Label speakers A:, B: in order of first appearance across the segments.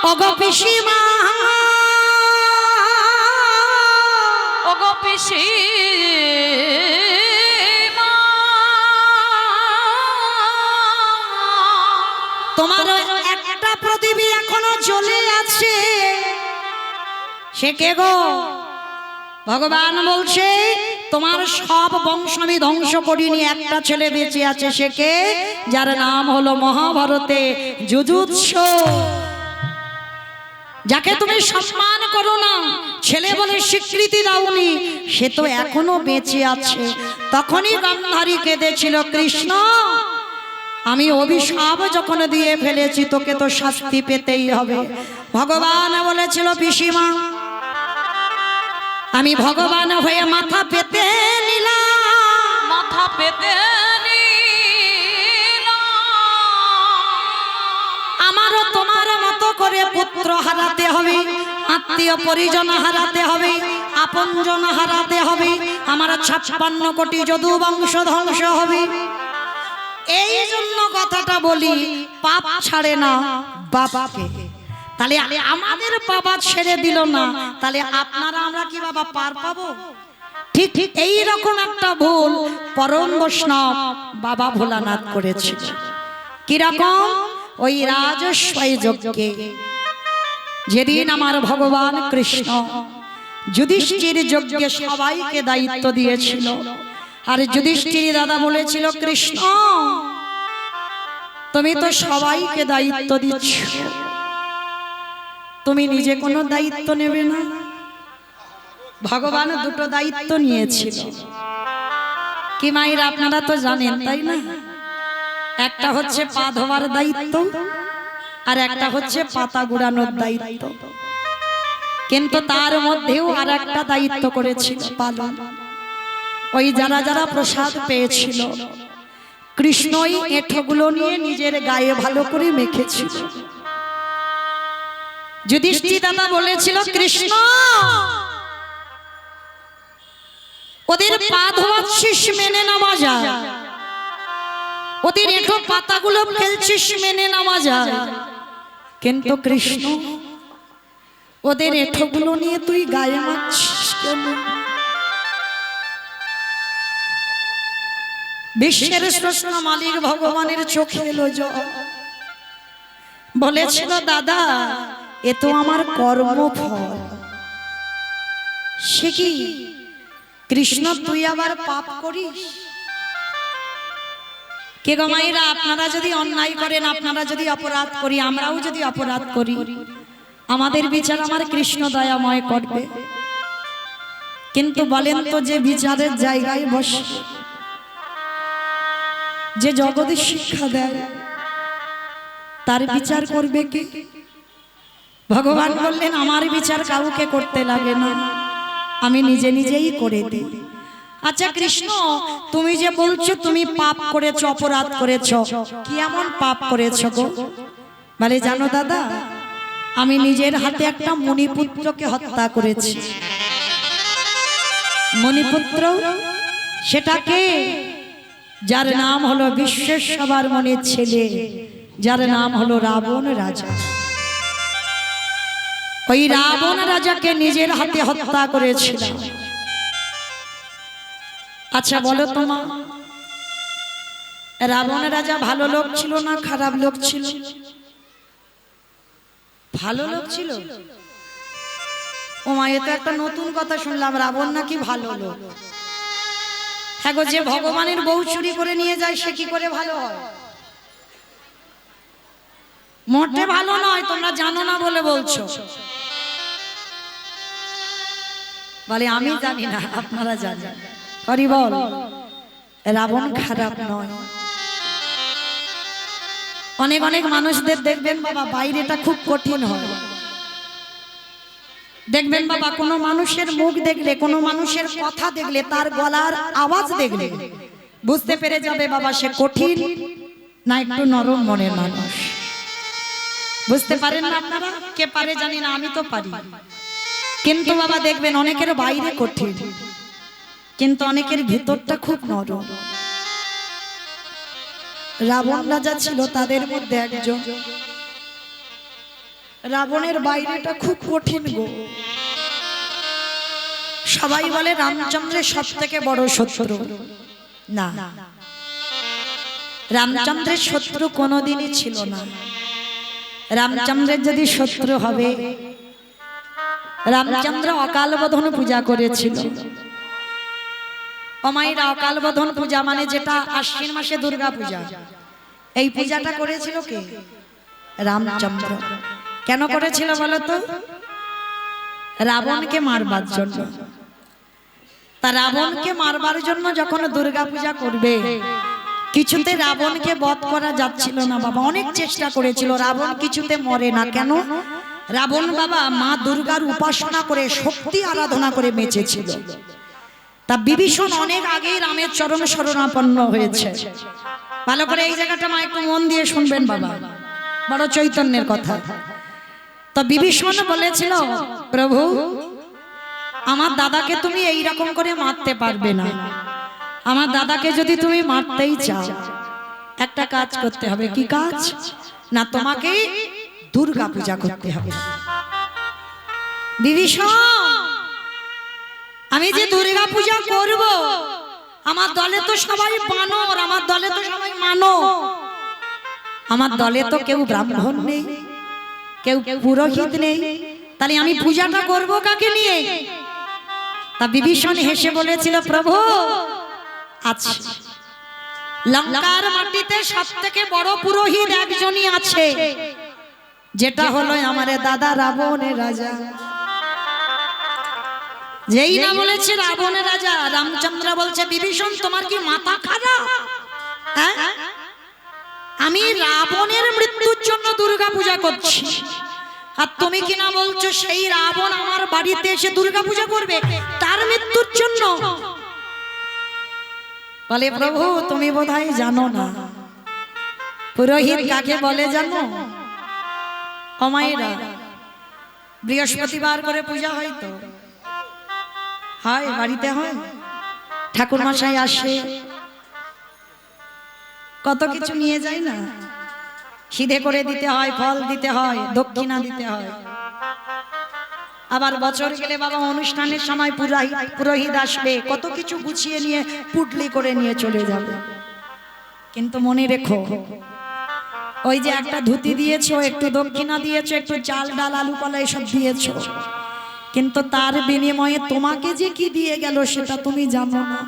A: ওগো পিসিমা,
B: ওগো পিসিমা,
A: তোমার একটা প্রদীপ এখনো জ্বলে আছে, সে কে গো? ভগবান বলছে তোমার সব বংশ আমি ধ্বংস করিনি, একটা ছেলে বেঁচে আছে, সে কে? যার নাম হলো মহাভারতে যুযুৎস। যাকে তুমি সম্মান করো না, ছেলে বলে স্বীকৃতি দাওনি, সে তো এখনো বেঁচে আছে। তখনই গান্ধারী কেঁদেছিল, কৃষ্ণ আমি অভিশাপ যখন দিয়ে ফেলেছি, তোকে তো শাস্তি পেতেই হবে। ভগবান বলেছিল, পিসিমা আমি ভগবান হয়ে মাথা পেতে নিলাম,
B: মাথা পেতে
A: আমারও তোমার মতো করে পুত্র হারাতে হবে, আত্মীয় পরিজন হারাতে হবে, আপনজন হারাতে হবে, আমার 56 কোটি যদু বংশ ধ্বংস হবে। এই জন্য কথাটা বলি, পাপ ছাড়ে না বাবাকে। তাহলে আমাদের বাবা ছেড়ে দিল না, তাহলে আপনারা আমরা কি বাবা পার পাবো? ঠিক ঠিক এই রকম একটা ভুল পরম বৈষ্ণব বাবা ভোলানাথ করেছিল। কিরকম? ওই রাজস্বয় যজ্ঞে যেদিন আমার ভগবান কৃষ্ণ যুধিষ্ঠির যজ্ঞে সবাইকে দায়িত্ব দিয়েছিল, আর যুধিষ্ঠির দাদা বলেছিল, কৃষ্ণ তুমি তো সবাইকে দায়িত্ব দিচ্ছ, তুমি নিজে কোনো দায়িত্ব নেবে না? ভগবান দুটো দায়িত্ব নিয়েছিল, কি মায়েরা আপনারা তো জানেন তাই না? একটা হচ্ছে পা ধোয়ার দায়িত্ব, আর একটা হচ্ছে পাতা গুড়ানোর দায়িত্ব। কিন্তু তার মধ্যেও আর একটা দায়িত্ব করেছিল পালন। ওই যারা যারা প্রসাদ পেয়েছিল, কৃষ্ণই এঁঠোগুলো নিয়ে নিজের গায়ে ভালো করে মেখেছিল। যুধিষ্ঠির দাদা বলেছিল, কৃষ্ণ ওদের পা ধোয়াচ্ছিস মেনে নেওয়া যায়, ওদের এঁঠো পাতাগুলো ফেলছিস মেনে নেওয়া যায়, কিন্তু কৃষ্ণ ওদের এঁঠোগুলো নিয়ে তুই গায়ে মাখছিস কেন? বিশ্বের স্রষ্টা মালিক ভগবানের চোখে এলো জল। বলেছিল, দাদা এ তো আমার কর্মফল। সে কি কৃষ্ণ তুই আবার পাপ করিস? কে গো মায়েরা, আপনারা যদি অন্যায় করেন, আপনারা যদি অপরাধ করি, আমরাও যদি অপরাধ করি, আমাদের বিচার আমার কৃষ্ণ দয়াময় করবে। কিন্তু বলেন তো, যে বিচারের জায়গায় বসে, যে জগতের শিক্ষা দেয়, তার বিচার করবে কে? ভগবান বললেন, আমার বিচার কাউকে করতে লাগে না, আমি নিজে নিজেই করে দিই। আচ্ছা কৃষ্ণ, তুমি যে বলছো তুমি পাপ করেছো, অপরাধ করেছো, কি এমন পাপ করেছো গো? বলে, জানো দাদা, আমি নিজের হাতে একটা মণিপুত্রকে হত্যা করেছি। মণিপুত্র সেটাকে, যার নাম হলো বিশ্বের সবার মনের ছেলে, যার নাম হলো রাবণ রাজা। ওই রাবণ রাজাকে নিজের হাতে হত্যা করেছিল। আচ্ছা বলো তোমা, রাবণ রাজা ভালো লোক ছিল না খারাপ লোক ছিল? ভালো লোক ছিল। ও মা, এ তো একটা নতুন কথা শুনলাম, রাবণ নাকি ভালো লোক। হ্যাঁ গো, যে ভগবানের বউ চুরি করে নিয়ে যায় সে কি করে ভালো হয়? মোটে ভালো নয়, তোমরা জানো না বলে বলছো। বলে, আমি জানি না, আপনারা জানেন। হরি বল। রাবণ খারাপ নয়। অনেক অনেক মানুষদের দেখবেন বাবা, বাইরেটা খুব কঠিন হয়। দেখবেন বাবা, কোনো মানুষের মুখ দেখলে, কোনো মানুষের কথা দেখলে, তার গলার আওয়াজ দেখলে বুঝতে পেরে যাবে বাবা সে কঠিন না একটু নরম মনের মানুষ। বুঝতে পারেন না আপনারা? কে পারে জানি না, আমি তো পারি। কিন্তু বাবা দেখবেন অনেকের বাইরে কঠিন, কিন্তু অনেকের ভিতরটা খুব নরম। রাবণ রাজা ছিল তাদের মধ্যে একজন। রাবণের বাইরেটা খুব কঠিন গো। সবাই বলে রামচন্দ্রের সব থেকে বড় শত্রু, না, রামচন্দ্রের শত্রু কোনোদিনই ছিল না। রামচন্দ্রের যদি শত্রু হবে, রামচন্দ্র অকাল বোধন পূজা করেছিল। অমাইরা অকাল বোধন পূজা মানে যেটা আশ্বিন মাসে দুর্গা পূজা, এই পূজাটা করেছিল কে? রামচন্দ্র। কেন করেছিল বলতো? রাবণকে মারবার জন্য। তা রাবণকে মারবার জন্য যখন দুর্গা পূজা করবে, কিছুতে রাবণকে বধ করা যাচ্ছিল না বাবা। অনেক চেষ্টা করেছিল, রাবণ কিছুতে মরে না। কেন? রাবণ বাবা মা দুর্গার উপাসনা করে, শক্তি আরাধনা করে বেঁচেছিল। তা বিভীষণ অনেক আগেই রামের চরণ শরণাপন্ন হয়েছে। ভালো করে এই জায়গাটা মা একটু মন দিয়ে শুনবেন বাবা, বড় চৈতন্যের কথা। তো বিভীষণ বলেছিল, প্রভু আমার দাদাকে তুমি এই রকম করে মারতে পারবে না। আমার দাদাকে যদি তুমি মারতেই চাও, একটা কাজ করতে হবে। কি কাজ? না, তোমাকে দুর্গা পূজা করতে হবে। বিভীষণ, আমি যে দুর্গা পূজা করব, আমার দলে তো সবাই বানর, আমার দলে তো সবাই মানব, আমার দলে তো কেউ ব্রাহ্মণ নেই, কেউ পুরোহিত নেই, তাহলে আমি পূজাটা করব কাকে নিয়ে? তা বিভীষণ হেসে বলেছিল, প্রভু আছে, লঙ্কার মাটিতে সব থেকে বড় পুরোহিত একজনই আছে, যেটা হলো আমার দাদা রাবণের রাজা। যেই না বলেছে রাবণের রাজা, রামচন্দ্র বলছে, বিভীষণ তোমার কি মাথা খারাপ? হ্যাঁ, আমি রাবণের মৃত্যুর জন্য দুর্গা পূজা করছি, আর তুমি কিনা বলছো সেই রাবণ আমার বাড়িতে এসে দুর্গা পূজা করবে তার মৃত্যুর জন্য? বলে, প্রভু তুমি বোধহয় জানো না, পুরোহিত কাকে বলে জানো? অমায়েরা বৃহস্পতিবার করে পূজা হয়, তো হয় বাড়িতে হয়, ঠাকুর মশাই আসে, কত কিছু নিয়ে যায় না, সিধে করে দিতে হয়, ফল দিতে হয়, দক্ষিণা দিতে হয়। আবার বছর গেলে বাবা অনুষ্ঠানের সময় পুরোহিত আসবে, কত কিছু গুছিয়ে নিয়ে পুটলি করে নিয়ে চলে যাবে। কিন্তু মনে রেখো, ওই যে একটা ধুতি দিয়েছো, একটু দক্ষিণা দিয়েছো, একটু চাল ডাল আলু কলা এসব দিয়েছো, কিন্তু তার বিনিময়ে তোমাকে যে কি দিয়ে গেল সেটা তুমি জানো না।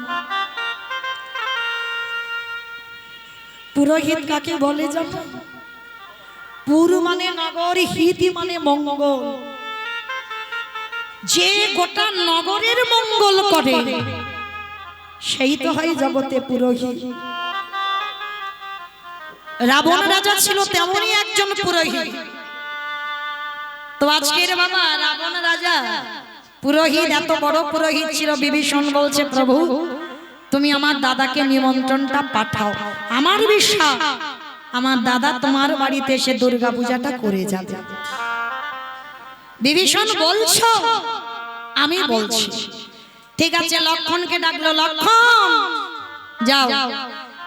A: পুরোহিত কাকে বলে জানো? পুর মানে নগর, হিত মানে মঙ্গল। যে গোটা নগরের মঙ্গল করে সেই তো হয় জগতে পুরোহিত। রাবণ রাজা ছিল তেমনই একজন পুরোহিত। তো আজকের বাবা রাবণ রাজা পুরোহিত, এত বড় পুরোহিত ছিল। বিভীষণ বলছে, প্রভু তুমি আমার দাদাকে নিমন্ত্রণটা পাঠাও, আমার বিশ্বাস আমার দাদা তোমার বাড়িতে এসে দুর্গা পূজাটা করে যাবে। বিভীষণ বলছো? আমি বলছি। ঠিক আছে, লক্ষণকে ডাকলো, লক্ষণ যাও,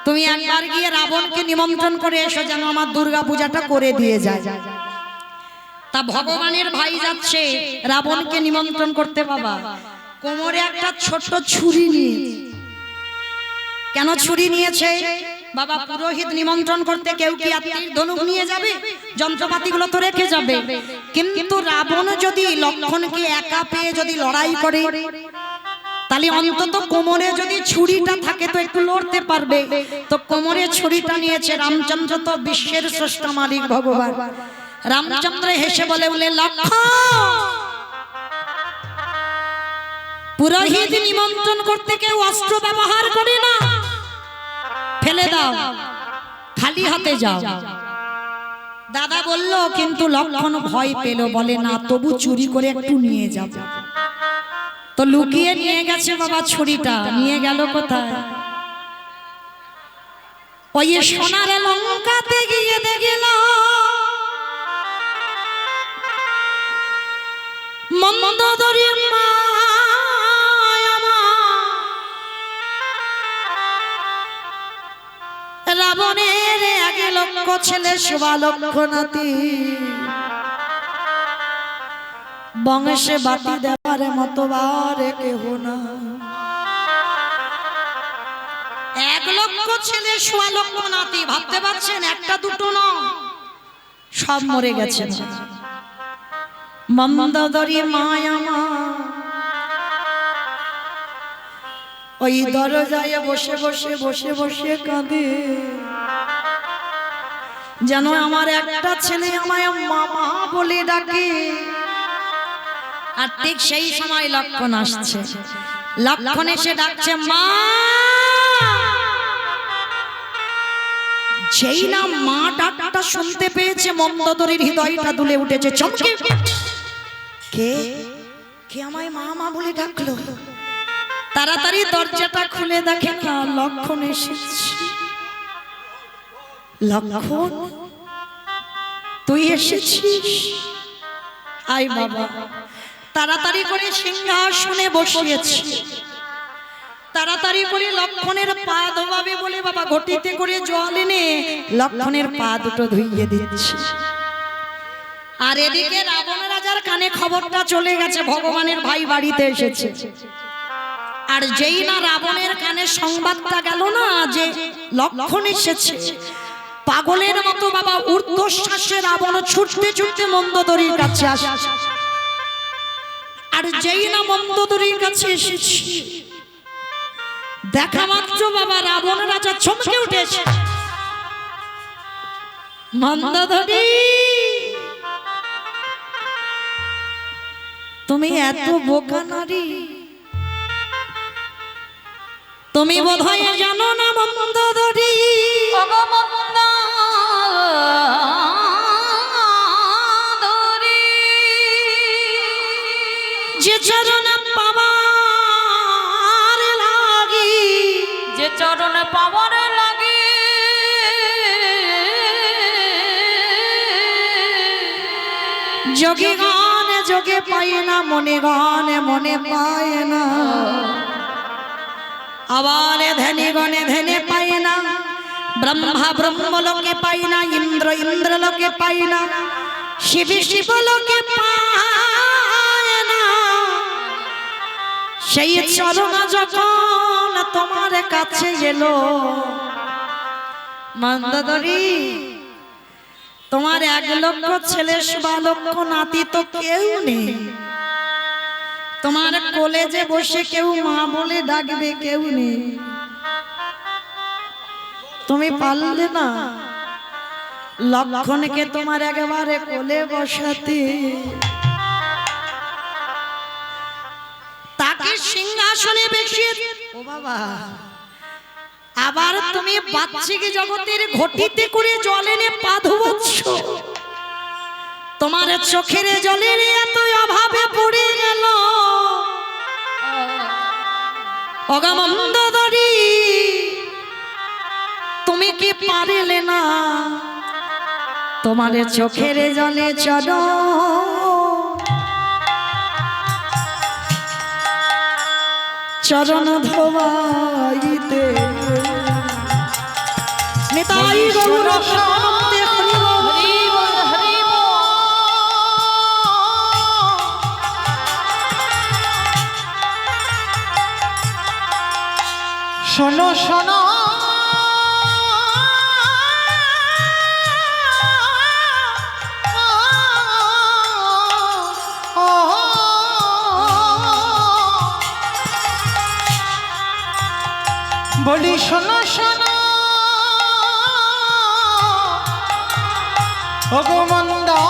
A: তুমি একবার গিয়ে রাবণকে নিমন্ত্রণ করে এসো, যেন আমার দুর্গা পূজাটা করে দিয়ে যায়। তা ভগবানের ভাই যাচ্ছে রাবণকে নিমন্ত্রণ করতে। বাবা কোমরে একটা ছোট ছুরি নিয়ে। কেন ছুরি নিয়েছে? বাবা পুরোহিত নিমন্ত্রণ করতে কেউ কি আত্মীর ধনুক নিয়ে যাবে? যন্ত্রপাতিগুলো তো রেখে যাবে। কিন্তু রাবণ যদি লক্ষণকে একা পেয়ে যদি লড়াই করে, তাহলে অন্তত কোমরে যদি ছুরিটা থাকে তো একটু লড়তে পারবে। তো কোমরে ছুরিটা নিয়েছে। রামচন্দ্র তো বিশ্বের স্রষ্টা মালিক ভগবান। রামচন্দ্র হেসে বলে, লক্ষণ পুরোহিত নিমন্ত্রণ করতে কেউ অস্ত্র ব্যবহার করে না, ফেলে দাও, খালি হাতে যাও। দাদা বলল, কিন্তু লক্ষণ ভয় পেল, বলে না তবু চুরি করে একটু নিয়ে যাব। তো লুকিয়ে নিয়ে গেছে বাবা ছুরিটা। নিয়ে গেল কোথায়? ওই সোনার লঙ্কাতে গিয়ে দেখল মন্দোদরী মা রাবণের 1 লক্ষ ছেলে 1.25 লক্ষ নাতি। বংশে বাতি দেবার মতো বারে কেহ না। 1 লক্ষ ছেলে 1.25 লক্ষ নাতি, ভাবতে পারছেন? একটা দুটো নয়, সব মরে গেছে। মন্দোদরী মায়া মা ওই দরজায় বসে বসে বসে বসে কাঁদে, যেন আমার একটা ছেলে আমায় মামা বলে ডাকে। আর ঠিক সেই সময় লক্ষণ আসছে, লক্ষণ এসে ডাকছে মা। যেই না মা ডাকটা শুনতে পেয়েছে, মন্দোদরীর হৃদয়টা দুলে উঠেছে চমকে। কে কে আমায় মা মা বলে ডাকলো? তাড়াতাড়ি দরজাটা খুলে দেখে না লক্ষণ এসেছে। লক্ষণ, তুই এসেছিস? আয় বাবা। তাড়াতাড়ি করে সিংহাসনে বসিয়েছি, তাড়াতাড়ি করে লক্ষণের পা ধোয়াবে বলে বাবা ঘটিতে করে জল এনে লক্ষণের পা দুটো ধুইয়ে দিচ্ছে। আর এদিকে রাবণ রাজার কানে খবরটা চলে গেছে ভগবানের ভাই বাড়িতে এসেছে। আর যেই না রাবণের কানে সংবাদটা গেল না যে লক্ষণ এসেছে, পাগলের মতো বাবা ঊর্ধ্বশ্বাসে রাবণ ছুটতে ছুটতে মন্দোদরীর কাছে আসে। আর যেই না মন্দোদরীর কাছে এসেছে, দেখা মাত্র বাবা রাবণ রাজা চমকে উঠেছে। মন্দোদরী, তুমি এত বোকা নারী, তুমি বোধহয় জানো না মন্দোদরী, যে চরণ পাবার লাগি,
B: যে চরণ পাওয়ার লাগে
A: যোগী গানে যোগে পায় না, মনে গানে মনে পায় না, আবার ধ্যানে গণে ধ্যানে পায় না, ব্রহ্মা ব্রহ্মলোকে পায় না, ইন্দ্র ইন্দ্রলোকে পায় না, শিব শিবলোকে পায় না। সেই চরণ যখন তোমার কাছে এলো মন্দোদরী, তোমার 1 লক্ষ ছেলে 1.25 লক্ষ নাতি তো কেউ নেই, তোমার কলেজে বসে কেউ মা বলে ডাকবে কেউ নেই, তুমি পারলে না লক্ষণকে তোমার একেবারে কোলে বসাতে, তাকে সিংহাসনে বসিয়ে। ও বাবা, আবার তুমি বাচ্চিকে জগতের ঘটিতে করে জল এনে পা ধুচ্ছ, তোমার চোখের জলের এত অভাবে পড়ে গেল। ওগো মন্দোদরী, তুমি কি পারলে না তোমার চোখের জলে চরণ ধোয়াইতে? নিতাই গৌর প্রেমানন্দে হরি বল, হরি বল, হরি বল।
C: শোনো শোনো বলি, শোনো শোনো ওগো মন্দা,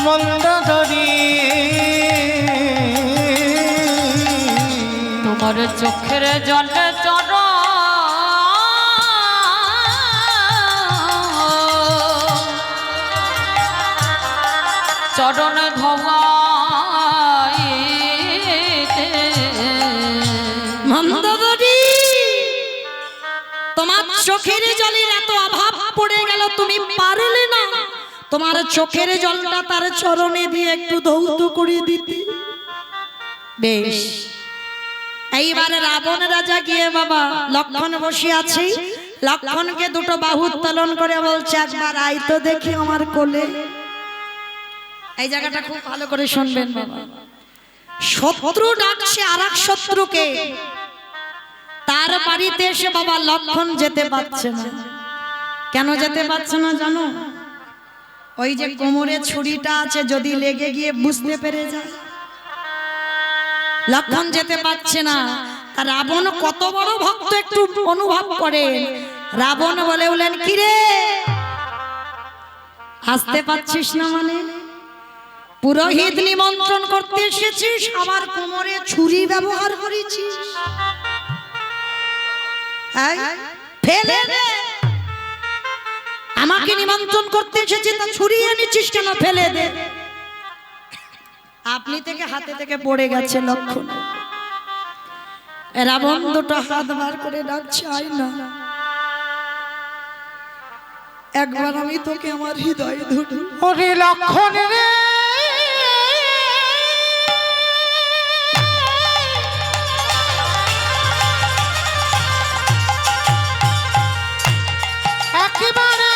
C: মন্দোদরী,
B: তোমার চোখের জলে চরণ ধোয়াইতে।
A: মন্দোদরী, তোমার চোখের জলের এত অভাব পড়ে গেল, তুমি পারলে না তোমার চোখের জলটা তার চরণে দিয়ে একটু ধৌত করে দিতে? বেশ, এইবারে রাবণ রাজা গিয়ে বাবা লক্ষণ বসে আছে, লক্ষণকে দুটো বাহু উত্তোলন করে বলছে একবার আই তো দেখি আমার কোলে। এই জায়গাটা খুব ভালো করে শুনবেন বাবা। শত্রু ডাকছে আরেক শত্রুকে, তার বাড়িতে এসে বাবা লক্ষণ যেতে পারছে না। কেন যেতে পারছে না জানো? ওই যে কোমরে ছুরিটা আছে, যদি লেগে গিয়ে বুঝতে পেরে যায়, লক্ষণ যেতে পারছে না। আর রাবণ কত বড় ভক্ত একটু অনুভব করে। রাবণ বলে বলেন, কিরে আসতে পারছিস না মানে? পুরোহিত নিমন্ত্রণ করতে এসেছিস, আবার কোমরে ছুরি ব্যবহার করেছিস? ফেলে দে। আমাকে নিমন্ত্রণ করতে এসেছিস, তা ছুরি এনেছিস কেন? ফেলে দে। আপনি থেকে হাতে থেকে পড়ে গেছে লক্ষণ। রাবণ দুটো হাত বার করে ডাকছে, আয় না, একবার আমি তোকে আমার হৃদয়ে ধরি।
C: ওরে লক্ষণ রে, একেবারে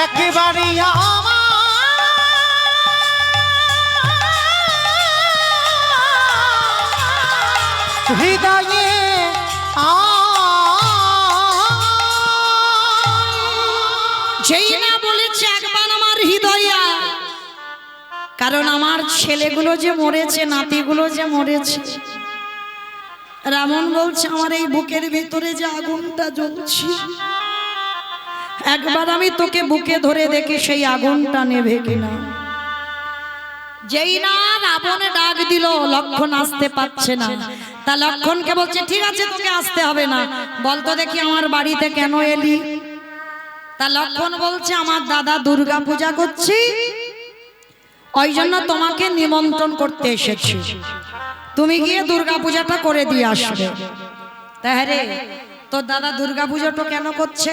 C: একেবারে হৃদয়ে
A: যেই না বলেছে একবার আমার হৃদয়ে, কারণ আমার ছেলেগুলো যে মরেছে, নাতিগুলো যে মরেছে। রাবণ বলছে আমার এই বুকের ভিতরে যে আগুনটা জ্বলছে, একবার আমি তোকে বুকে ধরে দেখি সেই আগুনটা নেভে কিনা। যেই না রাবণ ডাক দিল, লক্ষণ আসতে পারছে না। তা লক্ষণকে বলছে, ঠিক আছে তোকে আসতে হবে না, বলতো দেখি আমার বাড়িতে কেন এলি? তা লক্ষণ বলছে, আমার দাদা দুর্গা পূজা করছি, ওই জন্য তোমাকে নিমন্ত্রণ করতে এসেছি, তুমি গিয়ে দুর্গা পূজাটা করে দিয়ে আসবে। তাহলে তোর দাদা দুর্গা পূজাটা কেন করছে?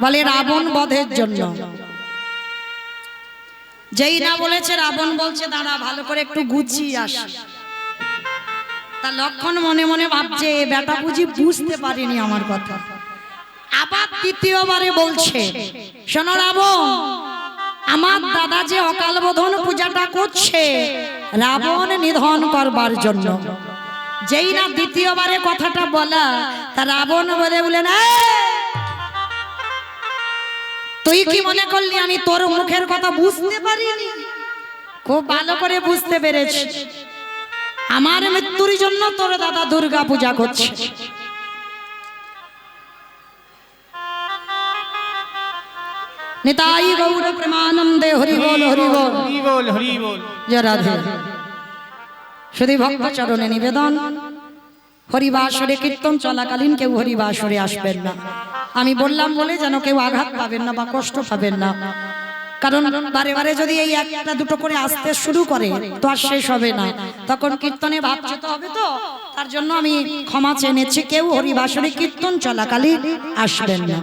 A: বলে রাবণ বধের জন্য। যেই না বলেছে, রাবণ বলছে দাঁড়া ভালো করে একটু গুছিয়ে আসি। তা লক্ষণ মনে মনে ভাবছে, বেটা বুঝি বুঝতে পারিনি আমার কথা। আবার দ্বিতীয়বারে বলছে, শোনো রাবণ, আমার দাদা যে অকাল বোধন পূজাটা করছে রাবণ নিধন করবার জন্য। যেই না দ্বিতীয়বারে কথাটা বলা, তা রাবণ বলে বলেন, তুই কি মনে করলি আমি তোর মুখের কথা বুঝতে পারিনি? খুব ভালো করে বুঝতে পেরেছি, আমার মৃত্যুর জন্য তোর দাদা দুর্গা পূজা করছে। নিতাই গৌর প্রেমানন্দে হরি বল হরি বল
C: হরি বল হরি বল।
A: জয় রাধে। শুধু ভক্ত চরণে নিবেদন, হরিবাসরে কীর্তন চলাকালীন কেউ হরিবাসরে আসবেন না। আমি বললাম বলে যেন কেউ আঘাত পাবেন না বা কষ্ট পাবেন না, কারণ বারে বারে যদি এই একটা দুটো করে আসতে শুরু করে তো আর শেষ হবে না, তখন কীর্তনে ভাবতে হবে। তো তার জন্য আমি ক্ষমা চেয়ে নিচ্ছি, কেউ হরিবাসরে কীর্তন চলাকালীন আসবেন না।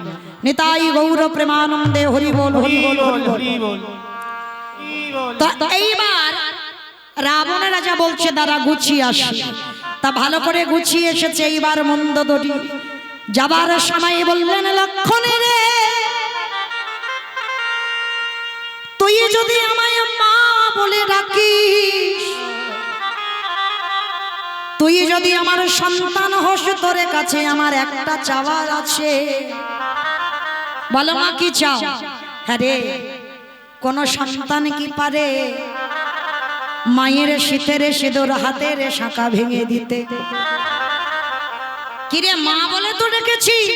A: নিতাই গৌর প্রেমানন্দে হরি বল হরি বল হরি বল। তো এইবার রাবণের রাজা বলছে দাঁড়া গুছিয়ে আসি। তা ভালো করে গুছিয়ে এসেছে। এইবার মন্দোদরি যাবার সময় বললেন, লক্ষণে রে, তুই যদি আমায় মা বলে ডাকিস, তুই যদি আমার সন্তান হোস, তোর কাছে আমার একটা চাওয়ার আছে। বলো মা কি চাও? হ্যাঁ রে, কোন সন্তান কি পারে মায়ের শীতের সিঁদুর হাতের শাঁখা ভেঙে দিতে? কিরে মা বলে তো ডেকেছিস,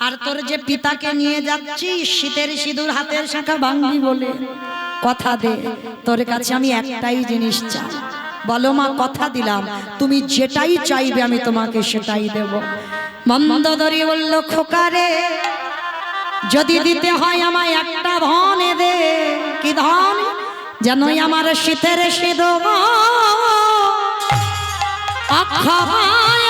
A: আর তোর যে পিতাকে নিয়ে যাচ্ছিস শীতের সিঁদুর হাতের শাঁখা ভাঙবি বলে? কথা দে, তোর কাছে আমি একটাই জিনিস চাই। বলো মা, কথা দিলাম তুমি যেটাই চাইবে আমি তোমাকে সেটাই দেব। মন্দোদরি বলল, খোকারে, যদি দিতে হয় আমায় একটা ধন দে। কি ধন? জানোই আমার শীতের সিঁদুর অক্ষয়